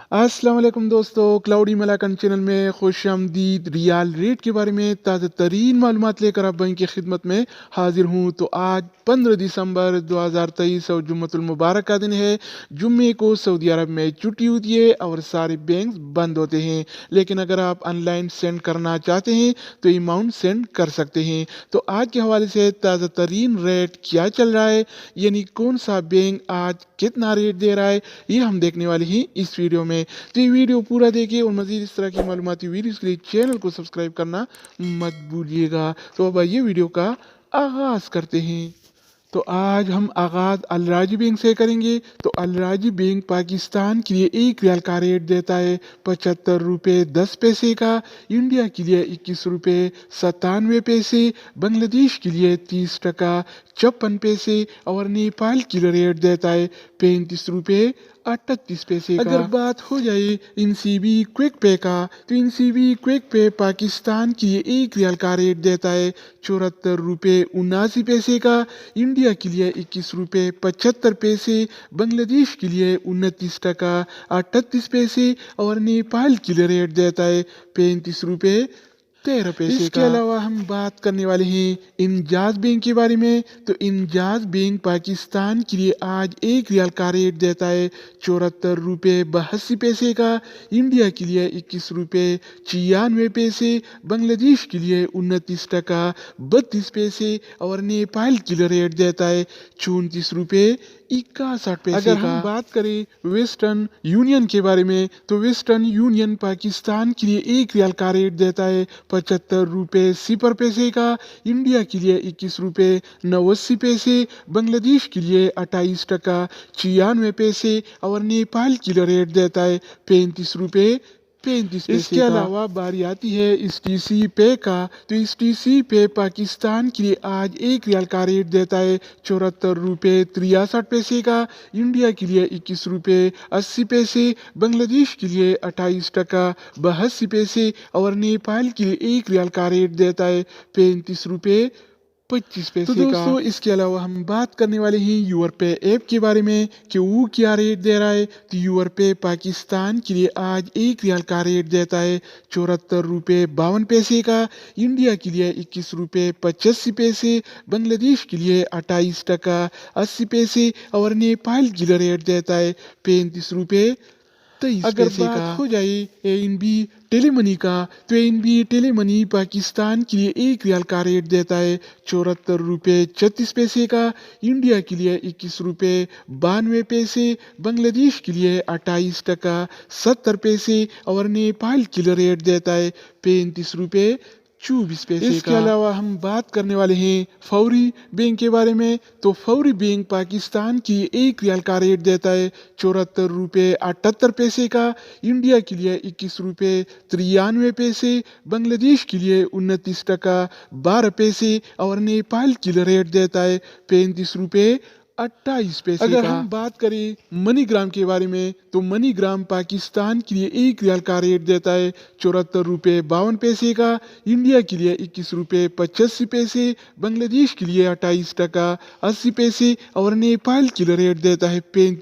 अस्सलाम वालेकुम दोस्तों, क्लाउडी मलाकन चैनल में खुश आमदीद। रियाल रेट के बारे में ताज़ा तरीन मालूमात लेकर आप बैंक की खिदमत में हाजिर हूँ। तो आज 15 दिसंबर 2023 और जुम्मतुल मुबारक का दिन है। जुम्मे को सऊदी अरब में छुट्टी होती है और सारे बैंक बंद होते हैं, लेकिन अगर आप ऑनलाइन सेंड करना चाहते हैं तो अमाउंट सेंड कर सकते हैं। तो आज के हवाले से ताज़ा तरीन रेट क्या चल रहा है, यानी कौन सा बैंक आज कितना रेट दे रहा है, ये हम देखने वाले हैं इस वीडियो में। तो ये वीडियो पूरा देखिए और मज़ीद इस तरह की मालूमाती वीडियोस के लिए चैनल को सब्सक्राइब करना मत भूलिएगा। तो अब आइए वीडियो का आगाज़ करते हैं। तो आज हम आगाज़ अल राजी बैंक से करेंगे। तो अल राजी बैंक पाकिस्तान के लिए 1 रियाल का रेट देता है 75 रुपये 10 पैसे का, इंडिया के लिए 21 रुपये 97 पैसे, बांग्लादेश के लिए 30 टका 56 पैसे और नेपाल के लिए रेट देता है 35 रुपये 38 पैसे का। अगर बात हो जाए इनसीबी क्विक पे का, तो इनसीबी क्विक पे पाकिस्तान के लिए 1 रियाल का रेट देता है 74 रुपये 79 पैसे का, इंडिया के लिए 21 रुपये 75 पैसे, बांग्लादेश के लिए 29 टका 38 पैसे और नेपाल के लिए रेट देता है 35 रुपये 13 पैसे। इसके अलावा हम बात करने वाले हैं इंजाज बैंक के बारे में। तो इंजाज बैंक पाकिस्तान के लिए आज 1 रियाल का रेट देता है 74 रुपये 82 पैसे का, इंडिया के लिए 21 रुपये 96 पैसे, बांग्लादेश के लिए 29 टका 32 पैसे और नेपाल के लिए रेट देता है 34 रुपये 61 पैसे। अगर हम बात करें वेस्टर्न यूनियन के बारे में, तो वेस्टर्न यूनियन पाकिस्तान के लिए 1 रियाल का रेट देता है 75 रुपये 0 पैसे का, इंडिया के लिए 21 रुपये 89 पैसे, बांग्लादेश के लिए 28 टका 96 पैसे और नेपाल के लिए रेट देता है 35 रुपये 35 पैसे। इसके अलावा बारी आती है इस टीसी पे का। तो इस टीसी पे पाकिस्तान के लिए आज 1 रियाल का रेट देता है 74 रुपये 63 पैसे का, इंडिया के लिए 21 रुपये 80 पैसे, बांग्लादेश के लिए 28 टका 82 पैसे और नेपाल के लिए 1 रियाल का रेट देता है 35 रुपये 25 पैसे का। दोस्तों इसके अलावा हम बात करने वाले हैं यूर पे ऐप के बारे में कि वो क्या रेट दे रहा है। तो यूर पे पाकिस्तान के लिए आज 1 रियाल का रेट देता है 74 रुपये 52 पैसे का, इंडिया के लिए 21 रुपये 85 पैसे, बांग्लादेश के लिए 28 टका 80 पैसे और नेपाल के लिए रेट देता है 35 रुपये 23 अगर बात हो जाए एएनबी टेलीमनी का, तो एएनबी टेलीमनी पाकिस्तान के लिए 1 रियाल का रेट देता है 74 रुपये 36 पैसे का, इंडिया के लिए 21 रुपये 92 पैसे, बांग्लादेश के लिए 28 टका 70 पैसे और नेपाल के लिए रेट देता है 35 रुपये 24 पैसे। इसके अलावा हम बात करने वाले हैं फौरी बैंक के बारे में। तो फौरी बैंक पाकिस्तान की 1 रियाल का रेट देता है 74 रुपये 78 पैसे का, इंडिया के लिए 21 रुपये 93 पैसे, बांग्लादेश के लिए 29 टका 12 पैसे और नेपाल के लिए रेट देता है 35 रुपये 28 पैसे। अगर हम बात करें मनीग्राम के बारे में, तो मनीग्राम पाकिस्तान के लिए 1 रियाल का रेट देता है 74 रुपये 52 पैसे का, इंडिया के लिए 21 रुपये 85 पैसे, बांग्लादेश के लिए 28 टका 80 पैसे और नेपाल के लिए रेट देता है 35